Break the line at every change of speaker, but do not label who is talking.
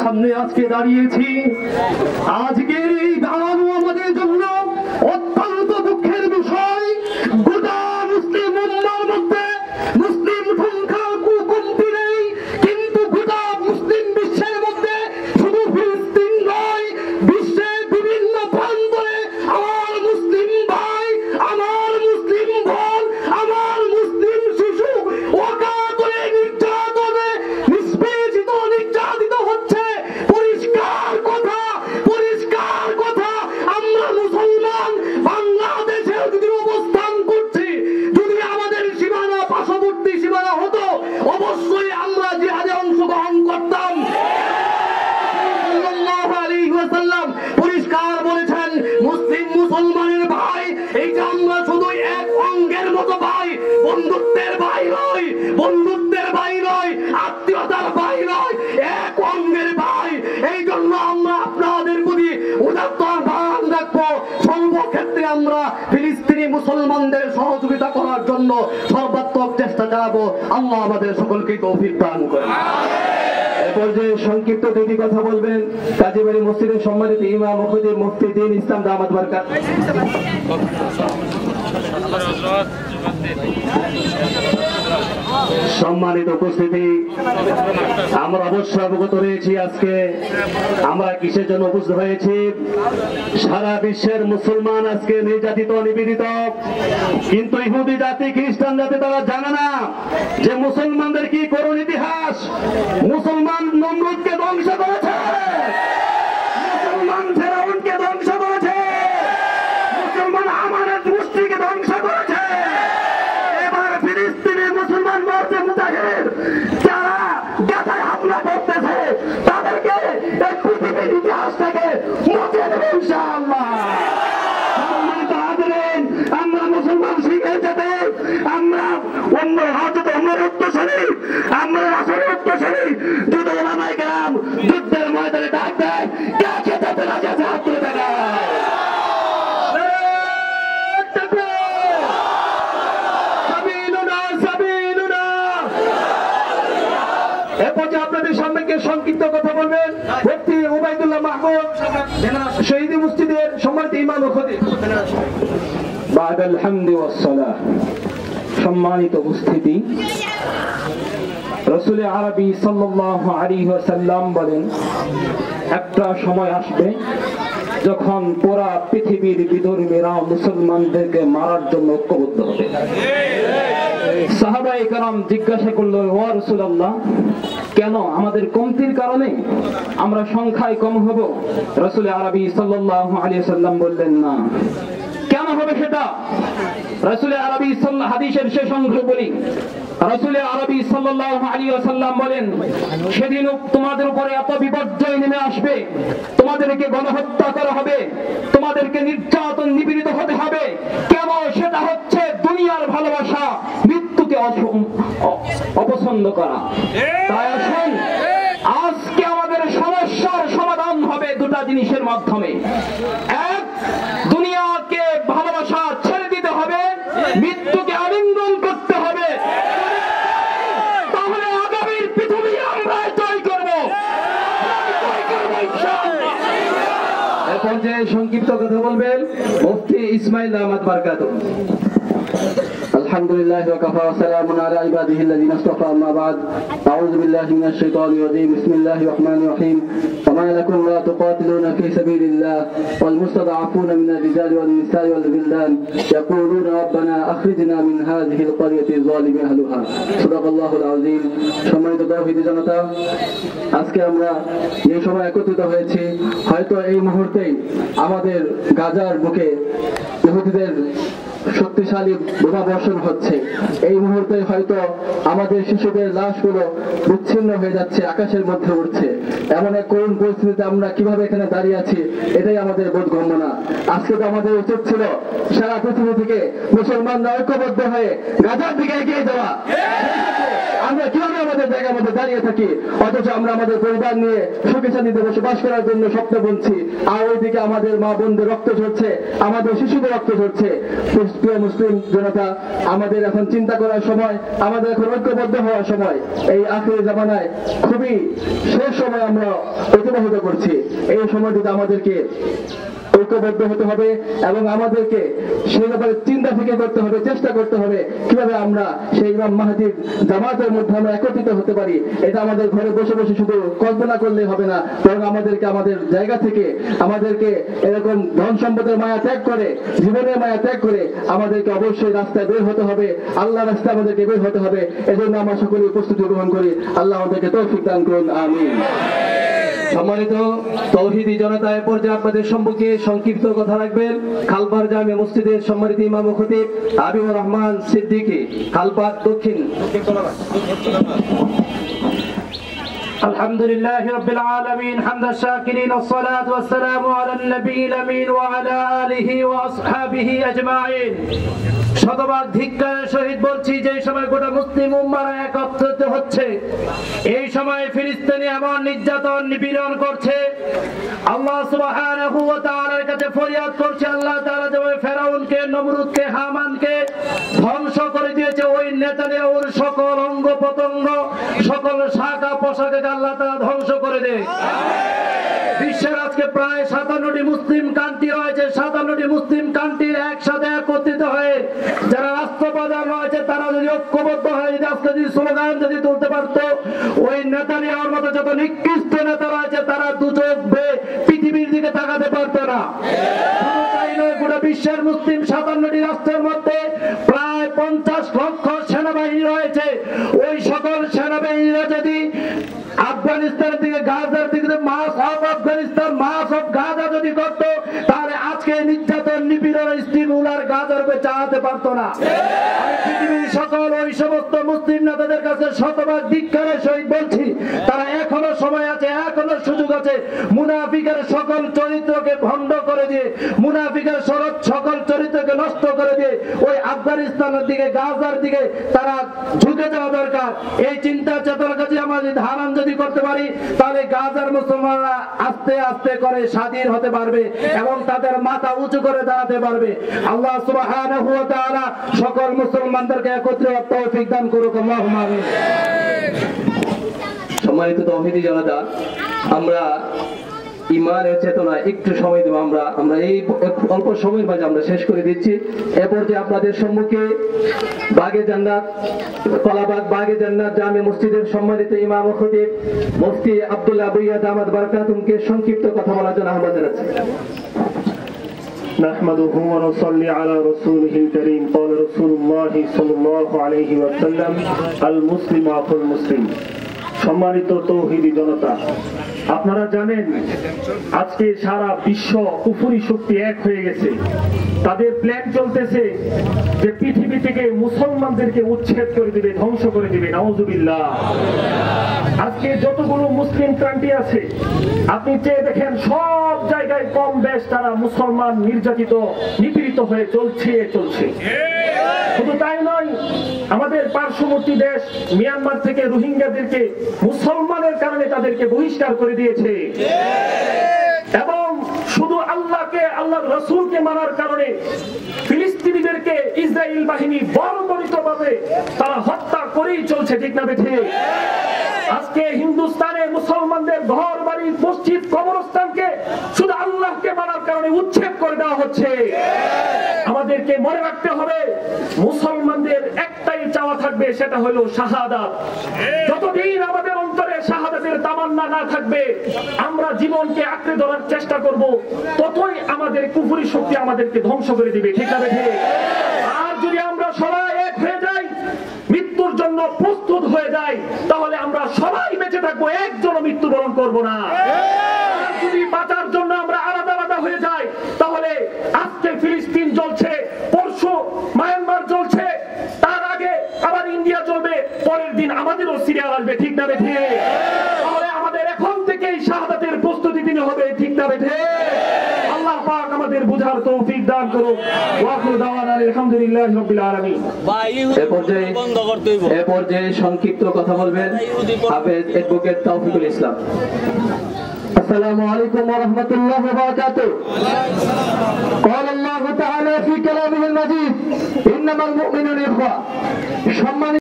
সামনে আজকে দাঁড়িয়েছি। আজকের এই দাঁড়ানো আমাদের জন্য অত্যন্ত দুঃখের বিষয়। গোটা মুসলিম উম্মার মধ্যে মুসলিম সংখ্যালঘু কমতি নেই, কিন্তু গোটা মুসলিম বিশ্বের মধ্যে শুধু ফিলিস্তিন নয়, বিশ্বের বিভিন্ন প্রান্তরে আমার মুসলিম ভাই, আমার মুসলিম বোন, আমার মুসলিম শিশু অকাতরে নির্যাতনে নিষ্পেষিত নির্যাতিত হচ্ছে। পরিষ্কার কথা, পরিষ্কার কথা, আমরা মুসলমান বাংলাদেশে যদি অবস্থান করছি, যদি আমাদের সীমানা পার্শ্ববর্তী সীমানা হতো, অবশ্যই আমরা জিহাদে অংশগ্রহণ করতাম। সাল্লাল্লাহু আলাইহি ওয়াসাল্লাম পরিষ্কার বলেছেন, মুসলিম মুসলমানের ভাই, এইটা আমরা শুধু এক অঙ্গের মতো ভাই, বন্ধুত্বের ভাই নয়, বন্ধুত্বের ভাই নয়, আত্মীয়তার ভাই নয়, এক অঙ্গের ভাই। এই জন্য আমরা আপনাদের প্রতি উদাত্ত আহ্বান রাখবো, সর্বক্ষেত্রে আমরা ফিলিস্তিনি মুসলমানদের সহযোগিতা করার জন্য সর্বাত্মক চেষ্টা চালাবো। আল্লাহ আমাদের সকলকে তৌফিক দান করেন। এরপর যে সংক্ষিপ্ত দুটি কথা বলবেন কাজীবাড়ি মসজিদের সম্মানিত ইমাম মুফতি মুফতি দ্বীন ইসলাম দামাত বরকাত। সম্মানিত উপস্থিতি, আমরা অবশ্যই অবগত রয়েছি আজকে আমরা কিসের জন্য উপস্থিত হয়েছি। সারা বিশ্বের মুসলমান আজকে নির্যাতিত নিপীড়িত, কিন্তু ইহুদি জাতি খ্রিস্টান জাতি তারা জানে না যে মুসলমানদের কি করুণ ইতিহাস। মুসলমান নমরুদকে ধ্বংস করেছে, মুসলমান ফেরাউনকে ধ্বংস করেছে, মুসলমান আমানত মুশরিককে ধ্বংস করেছে। এবার ফিলিস্তিনি মুসলমান মরছে মুজাহিদ, যারা গাজায় হামলা করতেছে তাদেরকে এই পৃথিবীর ইতিহাস থেকে মুছে দেবে ইনশাআল্লাহ। আমরা মুসলমান শিখে যেতে আমরা অন্য হাজত অমর উত্তরসরী, আমরা আসলে উত্তরসরী যুদ্ধ ওলামায়ে কেরাম যুদ্ধের ময়দানে ডাক দেয়, কে খেতে রাজি আছে হাত তুলে দেখায়। এরপর যে আপনাদের সামনে সংক্ষিপ্ত কথা বলবেন মুফতি উবাইদুল্লাহ মাহমুদ শহীদ মসজিদের সম্মানিত ইমাম ও খতিব। বাদাল হামদি ওয়াস সালাহ। সম্মানিত উপস্থিতি, রাসূল আরবি সাল্লাল্লাহু আলাইহি ওয়াসাল্লাম বলেন, একটা সময় আসবে যখন পুরা পৃথিবীর বিধর্মীরা মুসলমানদেরকে মারার জন্য ঐক্যবদ্ধ হবে। সাহাবায়ে কেরাম জিজ্ঞাসা করল, ওয়া রাসূলুল্লাহ, কেন আমাদের কমতির কারণে আমরা সংখ্যায় কম হব? রাসূল আরবি সাল্লাল্লাহু আলাইহি ওয়াসাল্লাম বললেন, না। কেন হবে সেটা? রাসূল আরবি হাদিসের শেষ অংশ বলি, রাসূল আরবি সাল্লাল্লাহু আলাইহি ওয়াসাল্লাম বলেন, সেদিন তোমাদের উপরে এত বিপর্যয় নেমে আসবে, তোমাদেরকে গণহত্যা করা হবে, তোমাদেরকে নির্যাতন নিপীড়িত হতে হবে। কেন? সেটা হচ্ছে দুনিয়ার ভালোবাসা মৃত্যুকে অপছন্দ করা। তাই আসুন, আজকে আমাদের সমস্যার সমাধান হবে দুটা জিনিসের মাধ্যমে। এক, দুনিয়াকে ভালোবাসা ছেড়ে দিতে হবে, মৃত্যুকে আলিঙ্গন করতে হবে, তাহলে আগামীর পৃথিবী আমরা জয় করব। এখন যে সংক্ষিপ্ত কথা বলবেন মুফতি ইসমাইল দামাত বরকাতুহু। আলহামদুলিল্লাহি ওয়া কাফা ওয়া সালামুন আলা ইবাদিহিল্লাযিনা ইসতাফা, আম্মা বা'দ। আউযু বিল্লাহি মিনাশ শাইতানির রাজীম। বিসমিল্লাহির রহমানির রহিম। ওয়া লাকুম লা তুকাতিলুনা ফি সাবিলিল্লাহ ওয়াল মুস্তাদআফুনা মিনার রিজালি ওয়ান নিসাই ওয়াল বিলদান ইয়াকুলুনা রাব্বানা আখরিজনা মিন হাযিহিল ক্বরিয়াতি যালিমি আহলুহা। সাদাকাল্লাহুল আযীম। সম্মানিত তাওহীদি জনতা, আজকে আমরা এই সময় একত্রিত হয়েছি, হয়তো এই মুহূর্তেই আমাদের গাজার বুকে ইহুদিদের শক্তিশালী বোমা বর্ষণ হচ্ছে। এই মুহূর্তে হয়তো আমাদের শিশুদের লাশগুলো বিচ্ছিন্ন হয়ে যাচ্ছে, আকাশের মধ্যে উঠছে। এমন এক করুণ পরিস্থিতিতে আমরা কিভাবে এখানে দাঁড়িয়ে আছি, এটাই আমাদের বোধগম্য না। আজকে তো আমাদের উচিত ছিল সারা পৃথিবী থেকে মুসলমানরা ঐক্যবদ্ধ হয়ে গাজার দিকে এগিয়ে যাওয়া। আমরা কিভাবে আমাদের জায়গার মধ্যে দাঁড়িয়ে থাকি, অথচ আমরা আমাদের পরিবার নিয়ে সুখে শান্তিতে বসবাস করার জন্য স্বপ্ন বুনছি, আর ওইদিকে আমাদের মা বোনদের রক্ত ঝরছে, আমাদের শিশুদের রক্ত ঝরছে। প্রিয় মুসলিম জনতা, আমাদের এখন চিন্তা করার সময়, আমাদের এখন ঐক্যবদ্ধ হওয়ার সময়। এই আখির জামানায় খুবই শেষ সময় আমরা অতিবাহিত করছি। এই সময়টিতে আমাদেরকে ঐক্যবদ্ধ হতে হবে এবং আমাদেরকে সেই ব্যাপারে চিন্তা ফিকির করতে হবে, চেষ্টা করতে হবে কিভাবে আমরা সেই ইমাম মাহদীর জামাতের মধ্যে আমরা একত্রিত হতে পারি। এটা আমাদের ঘরে বসে বসে শুধু কল্পনা করলে হবে না, বরং আমাদেরকে আমাদের জায়গা থেকে আমাদেরকে এরকম ধন সম্পদের মায়া ত্যাগ করে, জীবনের মায়া ত্যাগ করে আমাদেরকে অবশ্যই রাস্তায় বের হতে হবে, আল্লাহ রাস্তায় আমাদেরকে বের হতে হবে। এজন্য আমরা সকলে প্রস্তুতি গ্রহণ করি। আল্লাহ আমাদেরকে তৌফিক দান করুন, আমিন।
সম্মানিত তৌহিদি জনতা, এ পর্যায়ে আপনাদের সম্মুখে সংক্ষিপ্ত কথা রাখবেন খালপাড় জামে মসজিদের সম্মানিত ইমাম ও খতিব হাবিবুর রহমান সিদ্দিকী, খালপাড় দক্ষিণ।
الحمد لله رب العالمين حمد الشاكرين والصلاة والسلام على النبي الأمين وعلى آله وأصحابه أجمعين। শতবার ধিক্কারের সহিত বলছি, যে সময় গোটা মুসলিম উম্মাহরা একত্রিত হচ্ছে, এই সময় ফিলিস্তিনি এমন নির্যাতন নিপীড়ন করছে, আল্লাহ সুবহানাহু ওয়া তাআলার কাছে ফরিয়াদ করছে, আল্লাহ তাআলা যেভাবে ফেরাউনকে, নমরুদকে, হামানকে ধ্বংস করে দিয়েছে, ওই নেতানিয়াহুর সকল অঙ্গ প্রত্যঙ্গ, সকল শাখা পোশাককে আল্লাহ তাআলা ধ্বংস করে দেয়। বিশ্বের আজকে প্রায় 57টি মুসলিম কান্ট্রি রয়েছে। 57টি মুসলিম কান্ট্রির একসাথে একত্রিত হয়ে যারা রাষ্ট্রপ্রধান রয়েছে, তারা যদি ঐক্যবদ্ধ হয়ে যদি আজকে যদি স্লোগান যদি তুলতে পারত, ওই নেতানিয়াহুর মতো যত নিকৃষ্ট নেতা রয়েছে তারা দুচোখ বেয়ে পৃথিবীর দিকে তাকাতে পারত না। তাই নয়, গোটা বিশ্বের মুসলিম 57টি রাষ্ট্রের মধ্যে প্রায় 50 লক্ষ সেনাবাহিনী রয়েছে। ওই সকল সেনাবাহিনীরা যদি আফগানিস্তানের দিকে, গাজার দিকে mass of Afghanistan, mass of Gaza যদি করতো, তাহলে আজকে নির্যাতন নিপীড়ন স্টিমুলার গাজার উপরে চালাতে পারতো না। আমি পৃথিবীর সকল ওই সমস্ত মুসলিম নেতাদের কাছে শতভাগ ধিক্কারের সহিত বলছি, তারা এখনো সময় আছে, এখনো সুযোগ আছে। মুনাফিকের সকল চরিত্রকে ভণ্ড করে দিয়ে, মুনাফিকের সকল চরিত্রকে নষ্ট করে দিয়ে ওই আফগানিস্তানের দিকে, গাজার দিকে তারা ঝুঁকে যাওয়া দরকার। এই চিন্তা চেতনার কাছে আমাদের ধারণ যদি করতে পারি, তাহলে গাজার মুসলমানরা আস্তে আস্তে করে স্বাধীন হতে পারবে এবং তাদের মাথা উঁচু করে দাঁড়াতে পারবে। আল্লাহ সুবহানাহু ওয়া তাআলা সকল মুসলমানদেরকে একত্রে তৌফিক দান করুক, আল্লাহুম্মা আমিন।
সম্মানিত তৌহিদি জনতা, আমরা ইমানের চেতনা একটু সময় দেব। আমরা এই অল্প সময়ের মাঝে আমরা শেষ করে দিচ্ছি। এরপর যে আপনাদের সম্মুখে বাগে জান্নাত, কলাবাগ বাগে জান্নাত জামে মসজিদের সম্মানিত ইমাম ও খতিব মুফতি আব্দুল্লাহ বুইয়া দামাত বারাকাতুহুকে সংক্ষিপ্ত কথা বলার জন্য আহ্বান জানাচ্ছি।
نحمده ونصلي على رسوله الكريم قال رسول الله صلى الله عليه وسلم المسلم أخو المسلم। সম্মানিত তৌহিদি জনতা, আপনারা জানেন আজকে সারা বিশ্ব কুফরি শক্তি এক হয়ে গেছে। তাদের প্ল্যান চলতেছে যে পৃথিবী থেকে মুসলমানদেরকে উচ্ছেদ করে দিবে, ধ্বংস করে দিবে। নাউজুবিল্লাহ। আজকে যতগুলো মুসলিম কান্ট্রি আছে, আপনি চেয়ে দেখেন সব জায়গায় কম বেশ তারা মুসলমান নির্যাতিত, নিপীড়িত হয়ে চলছে। শুধু তাই নয়, আমাদের পার্শ্ববর্তী দেশ মিয়ানমার থেকে রোহিঙ্গাদেরকে মুসলমানের কারণে তাদেরকে বহিষ্কার করে দিয়েছে এবং শুধু আল্লাহকে, আল্লাহর রাসূলকে মানার কারণে ফিলিস্তিনিদেরকে ইসরায়েল বাহিনী বর্বরিতভাবে তারা হত্যা করেই চলছে। ঠিক না বেঠিক? আজকে হিন্দুস্তানে মুসলমানদের ঘর বাড়ি, মসজিদ, কবরস্থানকে শুধু আল্লাহকে মানার কারণে উচ্ছেদ করে দেওয়া হচ্ছে। আমাদেরকে মনে রাখতে হবে, মুসলমানদের একটাই চাওয়া থাকবে, সেটা হলো শাহাদাত। যতদিন আমাদের অন্তরে শাহাদাতের তামান্না না থাকবে, আমরা জীবনকে আঁকড়ে ধরার চেষ্টা করব, ততই আমাদের কুফরি শক্তি আমাদেরকে ধ্বংস করে দিবে। ঠিক না বেঠিক? আর যদি আমরা সবাই এক হয়ে যাই, মৃত্যুর জন্য প্রস্তুত হয়ে যাই, তাহলে আমরা সবাই বেঁচে থাকবো, একজনও মৃত্যুবরণ করব না। আর যদি বাঁচার জন্য আমরা আলাদা আলাদা হয়ে যাই, তাহলে আজকে ফিলিস্তিন জ্বলছে, পরশু মায়ানমার জ্বলছে, তার আগে আবার ইন্ডিয়া চলবে, পরের দিন আমাদেরও সিরিয়াল আসবে। ঠিক না বেঠিক? তাহলে আমাদের এখন থেকেই শাহাদাতের প্রস্তুতি নিতে হবে। ঠিক না বেঠিক? আল্লাহ পাক আমাদের বুঝার তৌফিক দান করুন। ওয়া আখিরু দাওয়ানা আলহামদুলিল্লাহি রাব্বিল আলামিন।
এ পর্যায়ে সংক্ষিপ্ত কথা বলবেন হাফেজ অ্যাডভোকেট তৌফিকুল ইসলাম।
আসসালামু আলাইকুম ওয়া রাহমাতুল্লাহি ওয়া বারাকাতুহু। قال الله تعالى في كلامه المجيد إنما المؤمنون إخوة।